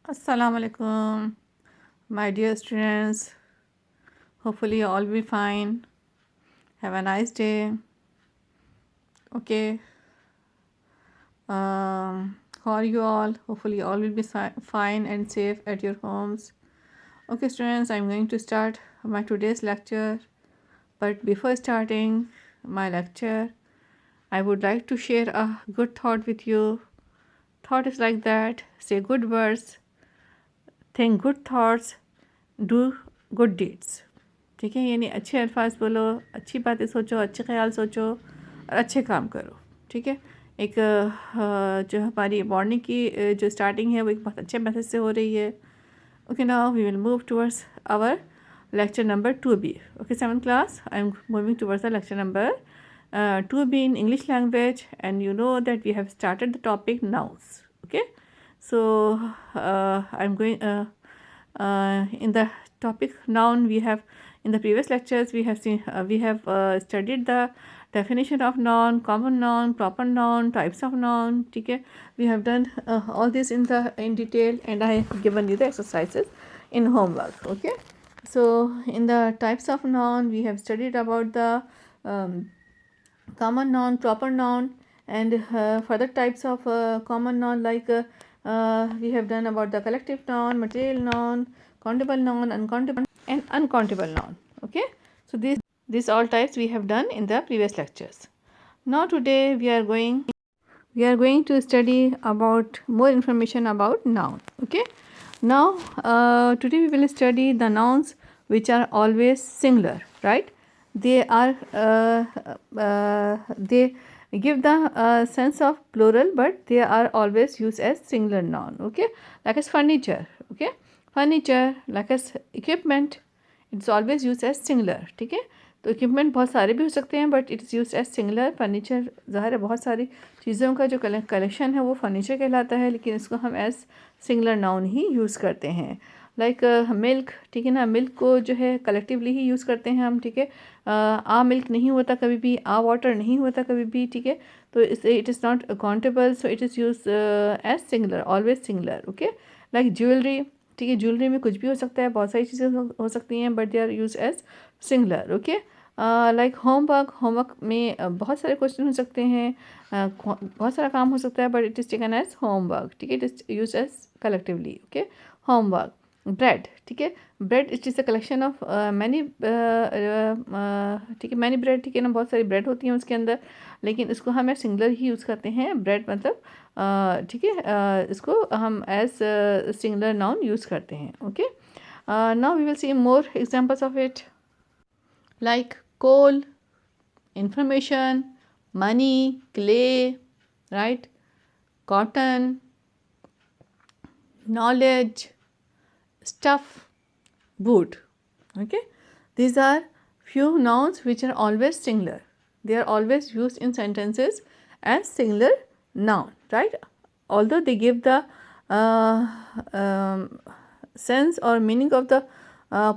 Assalamu alaikum, my dear students. Hopefully, you all will be fine. Have a nice day. Okay. How are you all? Hopefully, all will be fine and safe at your homes. Okay, students, I'm going to start my today's lecture. But before starting my lecture, I would like to share a good thought with you. Thought is like that: say good words, think good thoughts, do good deeds. ठीक है, यानी अच्छे अल्फाज बोलो, अच्छी बातें सोचो, अच्छे ख्याल सोचो और अच्छे काम करो। ठीक है, एक जो हमारी मॉर्निंग की जो स्टार्टिंग है वो एक बहुत अच्छे मैसेज से हो रही है। Okay, now we will move towards our lecture number 2B. Okay, 7th class, I am moving towards the lecture number 2B in English language, and you know that we have started the topic nouns. Okay, so I'm going in the topic noun. We have in the previous lectures we have seen studied the definition of noun, common noun, proper noun, types of noun. ठीक है, we have done all this in detail, and I have given you the exercises in homework. Okay, so in the types of noun we have studied about the common noun, proper noun, and further types of common noun, like we have done about the collective noun, material noun, countable noun, uncountable and uncountable noun. Okay, so these all types we have done in the previous lectures. Now today we are going to study about more information about noun. Okay, now today we will study the nouns which are always singular, right? They are they give the sense of plural, but they are always used as singular noun. Okay, like as furniture. Okay, furniture, like as equipment, it's always used as singular. ठीक है, तो equipment बहुत सारे भी हो सकते हैं, but it's use as singular. Furniture ज़ाहिर है बहुत सारी चीज़ों का जो कलेक्शन है वो फर्नीचर कहलाता है, लेकिन इसको हम एज सिंगुलर नाउन ही यूज़ करते हैं। लाइक मिल्क, ठीक है ना, मिल्क को जो है कलेक्टिवली ही यूज़ करते हैं हम। ठीक है, आ मिल्क नहीं होता कभी भी, आ वाटर नहीं होता कभी भी। ठीक है, तो it is not countable, so it is use as singular, always singular. Okay, like jewellery, ठीक है, ज्वेलरी में कुछ भी हो सकता है, बहुत सारी चीज़ें हो सकती हैं, but they are use as singular. Okay, like homework, homework में बहुत सारे क्वेश्चन हो सकते हैं, बहुत सारा काम हो सकता है, but it is taken as homework. ठीक है, it is use as collectively. Okay, homework. Bread, ठीक है, bread it is a collection of many, ठीक है, मैनी ब्रेड। ठीक है ना, बहुत सारी ब्रेड होती हैं उसके अंदर, लेकिन इसको हम एज सिंगुलर ही यूज़ करते हैं। ब्रेड मतलब ठीक है, इसको हम एज सिंगुलर नाउन यूज़ करते हैं। Okay, now we will see more examples of it, like coal, information, money, clay, right? Cotton, knowledge, stuff, wood. Okay, these are few nouns which are always singular. They are always used in sentences as singular noun, right? Although they give the sense or meaning of the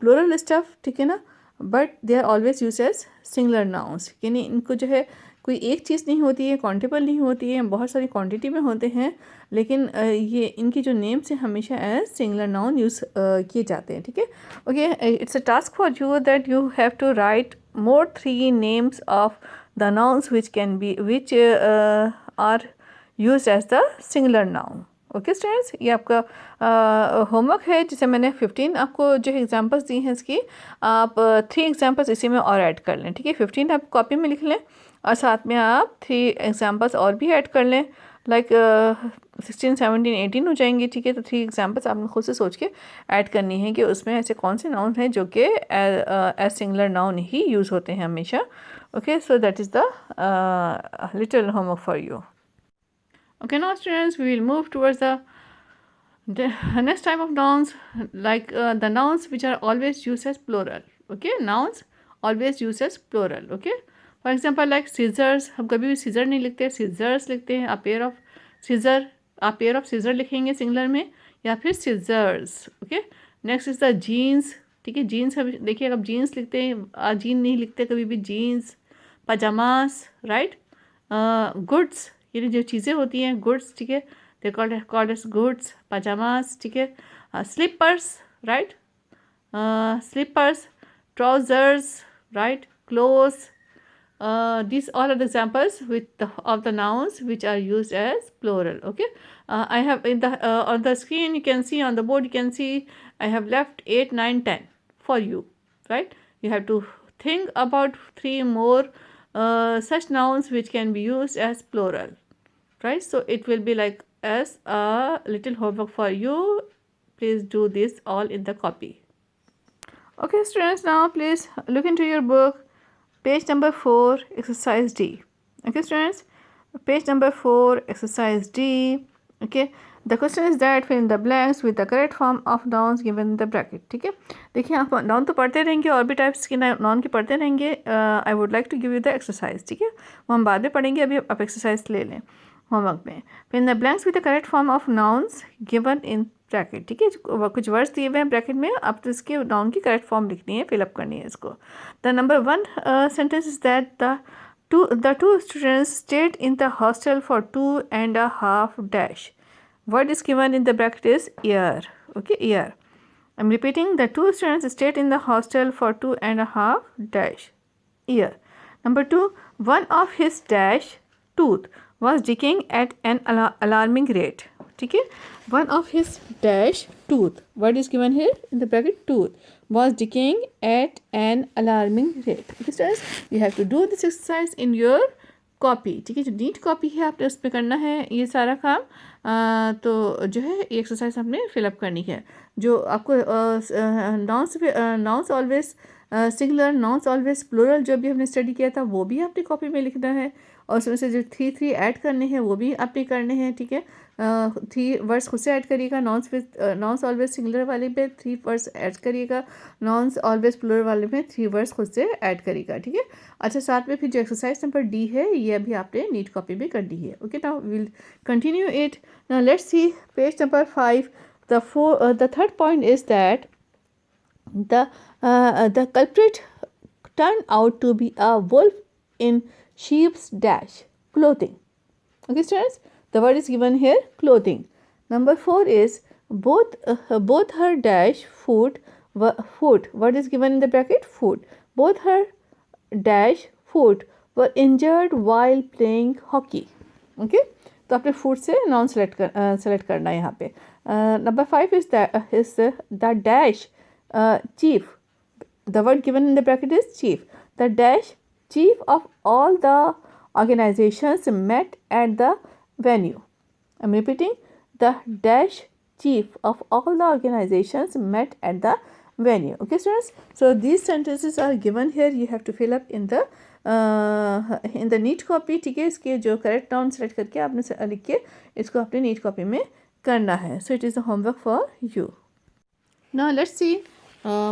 plural stuff, ठीक है ना, but they are always use as singular nouns. यानी इनको जो है कोई एक चीज़ नहीं होती है, काउंटेबल नहीं होती है, बहुत सारी क्वांटिटी में होते हैं, लेकिन ये इनकी जो नेम्स हैं हमेशा एज सिंगुलर नाउन यूज़ किए जाते हैं। ठीक है, okay, it's a task for you that you have to write more 3 names of the nouns which are use as the singular noun. Okay students, ये आपका होमवर्क है, जिसे मैंने 15 आपको जो एग्जांपल्स दी हैं इसकी, आप 3 एग्जांपल्स इसी में और ऐड कर लें। ठीक है, 15 आप कॉपी में लिख लें और साथ में आप 3 एग्जांपल्स और भी ऐड कर लें, लाइक 16, 17, 18 हो जाएंगे। ठीक है, तो 3 एग्जांपल्स आपने खुद से सोच के ऐड करनी है कि उसमें ऐसे कौन से नाउन हैं जो कि एज सिंगुलर नाउन ही यूज़ होते हैं हमेशा। Okay, so that is the little homework for you. Okay, now students, we will move towards the next type of nouns, like the nouns which are always used as plural. Okay, nouns always used as plural. Okay, for example, like scissors, हम कभी भी scissor नहीं लिखते, scissors लिखते हैं। a pair of scissor, आप pair of scissor लिखेंगे singular में, या फिर scissors. Okay, next is the jeans. ठीक है, जीन्स हम देखिए, अब जीन्स लिखते हैं, जीन नहीं लिखते कभी भी, जीन्स। Pyjamas, right. गुड्स, ये जो चीज़ें होती हैं, गुड्स, ठीक है, called as goods, pajamas, ठीक है, slippers, right, slippers, trousers, right, clothes. These all are the examples of the nouns which are used as plural. Okay, I have in the on the screen, you can see on the board, you can see I have left 8, 9, 10 for you, right? You have to think about 3 more such nouns which can be used as plural, right? So it will be like as a little homework for you. Please do this all in the copy. Okay, students, now please look into your book. Page number 4, exercise D. Okay, students, page number 4, exercise D. Okay, the question is that fill in the blanks with the correct form of nouns given in the bracket. ठीक है, देखिए आप noun तो पढ़ते रहेंगे और भी types के नाउन के पढ़ते रहेंगे. I would like to give you the exercise. ठीक है, वो हम बाद में पढ़ेंगे, अभी आप एक्सरसाइज ले लें होमवर्क में. Fill in the blanks with the correct form of nouns given in bracket. ठीक है, कुछ वर्ड्स दिए हुए हैं ब्रैकेट में, आप तो इसके नाउन की करेक्ट फॉर्म लिखनी है, फिलअप करनी है इसको. The number 1 sentence is that the two students stayed in the hostel for 2.5 dash. What is given in the bracket is year. Okay, year. I'm repeating, the two students stayed in the hostel for 2.5 dash year. Number 2, one of his dash tooth was decaying at an alarming rate. ठीक है, one of his dash tooth, what is given here in the bracket, tooth was decaying at an alarming rate. Okay students, you have to do this exercise in your copy. ठीक है, जो NEET copy है आपने उस पर करना है ये सारा काम. तो जो है ये एक्सरसाइज आपने फिलअप करनी है. जो आपको nouns always singular, nouns always plural जो भी हमने स्टडी किया था वो भी आपने कॉपी में लिखना है, और उसमें से जो 3 ऐड करने हैं वो भी आपने करने हैं. ठीक है, 3 वर्ड्स खुद से ऐड करिएगा. नाउन्स ऑलवेज सिंगुलर वाले पे 3 वर्ड्स ऐड करिएगा, नाउन्स ऑलवेज प्लूरल वाले में 3 वर्ड्स खुद से ऐड करिएगा. ठीक है, अच्छा, साथ में फिर जो एक्सरसाइज नंबर डी है ये अभी आपने नीट कॉपी में कर दी है. Okay, now will continue it. Now let's see page number 5. The third point is that the culprit turned out to be a wolf in sheep's dash clothing. Okay students, the word is given here, clothing. Number 4 is both her dash foot, what is given in the bracket, foot. Both her dash foot were injured while playing hockey. Okay, तो आपने food से non select करना है यहाँ पे. Number 5 is the dash chief. The word given in the bracket is chief. The dash chief of all the organizations met at the venue. I'm repeating, the dash chief of all the organizations met at the venue. Okay students, so these sentences are given here. You have to fill up in the neat copy. ठीक है, इसके जो correct noun select करके आपने लिख के इसको अपने नीट कॉपी में करना है. So it is a homework for you. Now let's see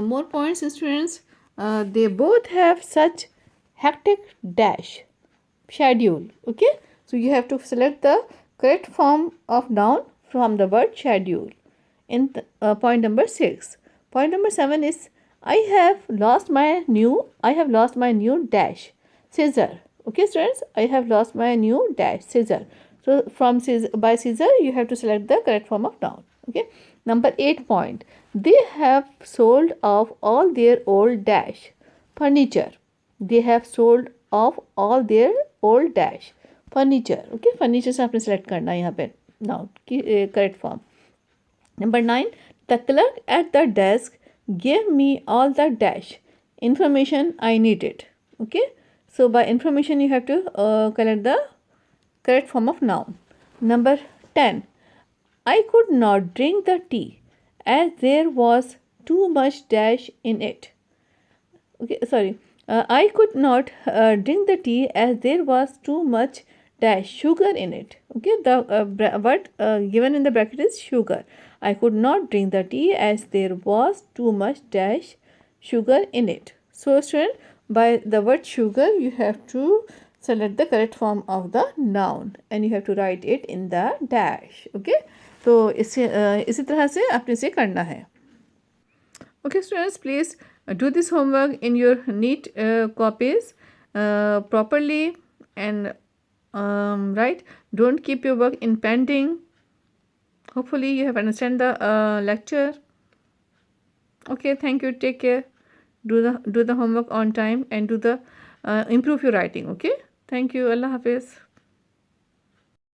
more points students. They both have such hectic dash schedule. Okay, so you have to select the correct form of noun from the word schedule in point number 6. Point number 7 is I have lost my new dash scissor. Okay students, I have lost my new dash scissor. So from by scissor you have to select the correct form of noun. Okay, number 8 point, they have sold off all their old dash furniture. They have sold off all their old dash furniture. Okay, furniture से आपने select करना है यहाँ पे noun की correct form. Number 9, the clerk at the desk gave me all the dash information I needed. Okay, so by information you have to collect the correct form of noun. Number 10, I could not drink the tea as there was too much dash in it. Okay, sorry. I could not drink the tea as there was too much dash sugar in it. Okay, the word given in the bracket is sugar. I could not drink the tea as there was too much dash sugar in it. So student, by the word sugar you have to select the correct form of the noun and you have to write it in the dash. Okay, तो इसी तरह से आपने इसे करना है. Okay students, please do this homework in your neat copies properly and right. Don't keep your work in pending. Hopefully you have understand the lecture. Okay, thank you. Take care. Do the homework on time and do the improve your writing. Okay, thank you. Allah Hafiz.